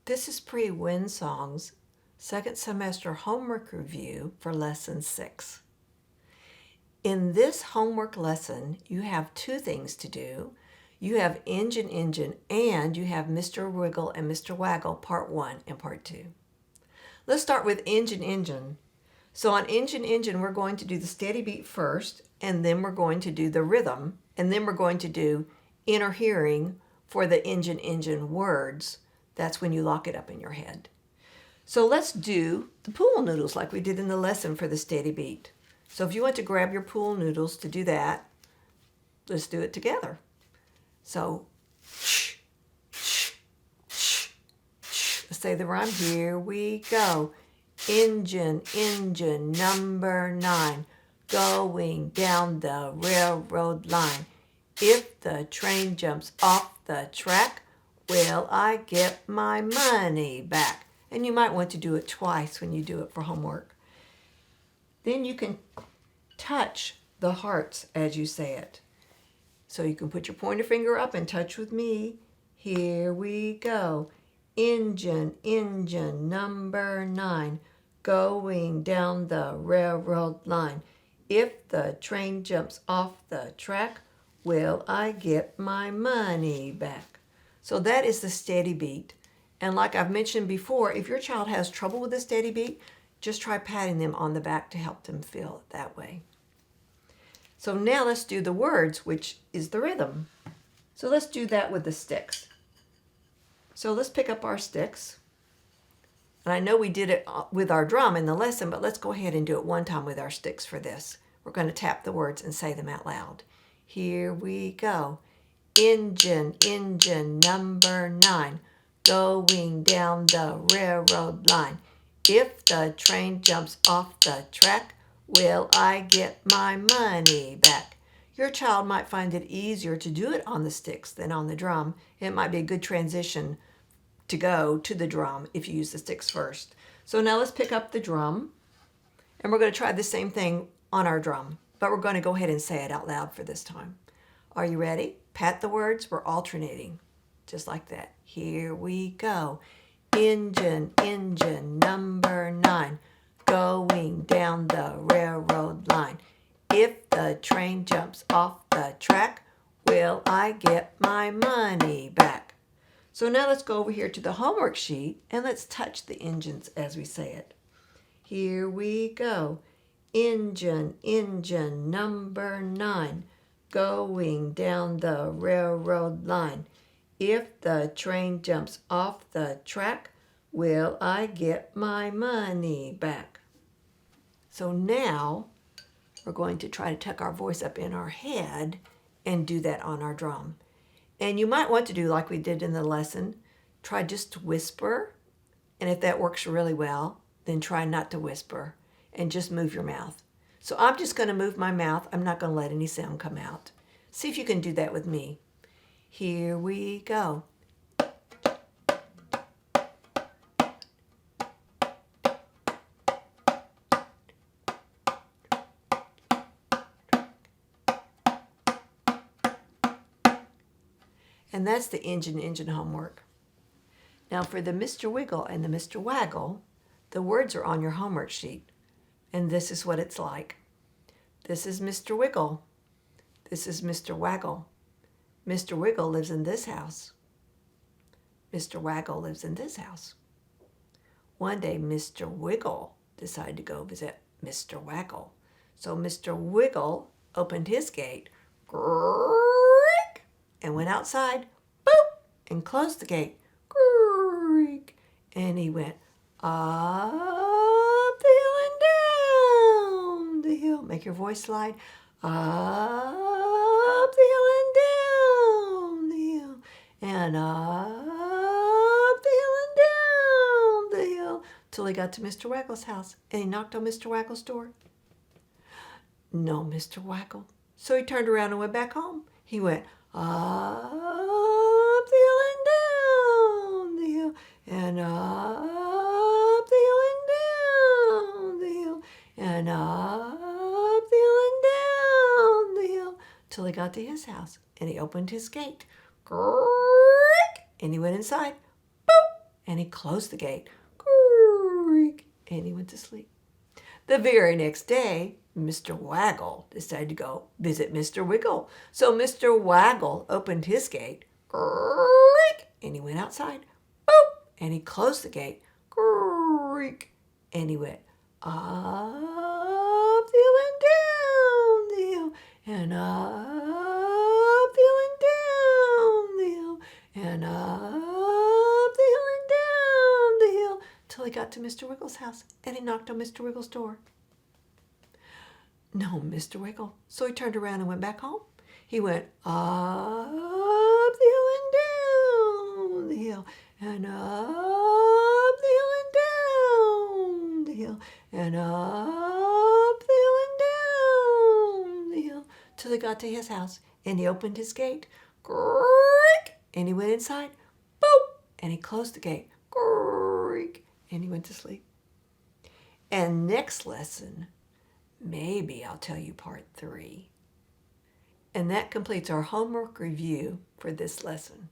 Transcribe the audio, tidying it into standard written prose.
This is Pre-Winsong's second semester homework review for lesson 6. In this homework lesson, you have two things to do. You have Engine, and you have Mr. Wiggle and Mr. Waggle, part 1 and part 2. Let's start with Engine. So on Engine, we're going to do the steady beat first, and then we're going to do the rhythm, and then we're going to do inner hearing for the Engine words. That's when you lock it up in your head. So let's do the pool noodles like we did in the lesson for the steady beat. So if you want to grab your pool noodles to do that, let's do it together. So, let's say the rhyme. Here we go. Engine, number 9, going down the railroad line. If the train jumps off the track, will I get my money back? And you might want to do it twice when you do it for homework. Then you can touch the hearts as you say it. So you can put your pointer finger up and touch with me. Here we go. Engine, number 9, going down the railroad line. If the train jumps off the track, will I get my money back? So that is the steady beat. And like I've mentioned before, if your child has trouble with the steady beat, just try patting them on the back to help them feel it that way. So now let's do the words, which is the rhythm. So let's do that with the sticks. So let's pick up our sticks. And I know we did it with our drum in the lesson, but let's go ahead and do it one time with our sticks for this. We're going to tap the words and say them out loud. Here we go. Engine, number 9, going down the railroad line. If the train jumps off the track, will I get my money back? Your child might find it easier to do it on the sticks than on the drum. It might be a good transition to go to the drum if you use the sticks first. So now let's pick up the drum, and we're going to try the same thing on our drum, but we're going to go ahead and say it out loud for this time. Are you ready? Pat the words. We're alternating, just like that. Here we go. Engine, number 9, going down the railroad line. If the train jumps off the track, will I get my money back? So now let's go over here to the homework sheet and let's touch the engines as we say it. Here we go. Engine, number 9, going down the railroad line. If the train jumps off the track, will I get my money back? So now we're going to try to tuck our voice up in our head and do that on our drum. And you might want to do like we did in the lesson. Try just to whisper. And if that works really well, then try not to whisper and just move your mouth. So I'm just going to move my mouth. I'm not going to let any sound come out. See if you can do that with me. Here we go. And that's the engine homework. Now for the Mr. Wiggle and the Mr. Waggle, the words are on your homework sheet. And this is what it's like. This is Mr. Wiggle. This is Mr. Waggle. Mr. Wiggle lives in this house. Mr. Waggle lives in this house. One day, Mr. Wiggle decided to go visit Mr. Waggle. So Mr. Wiggle opened his gate and went outside, boop, and closed the gate. And he went up the hill and down the hill. Make your voice slide. Up the hill and down the hill. And up the hill and down the hill. Till he got to Mr. Waggle's house. And he knocked on Mr. Waggle's door. No Mr. Waggle. So he turned around and went back home. He went up the hill and down the hill. And up the hill and down the hill. And up the hill and down the hill. Till he got to his house. And he opened his gate. And he went inside. Boop! and he closed the gate. Creak, and he went to sleep. The very next day, Mr. Waggle decided to go visit Mr. Wiggle. So Mr. Waggle opened his gate, creak, and he went outside. Boop, and he closed the gate, creak, and he went up the hill and down the hill, and up the hill and down the hill, and up the hill and down the hill, till he got to Mr. Wiggle's house, and he knocked on Mr. Wiggle's door. No, Mr. Wiggle. So he turned around and went back home. He went up the hill and down the hill, and up the hill and down the hill, and up the hill and down the hill, till he got to his house, and he opened his gate, creak, and he went inside, boop, and he closed the gate, creak, and he went to sleep. And next lesson, maybe I'll tell you part 3. And that completes our homework review for this lesson.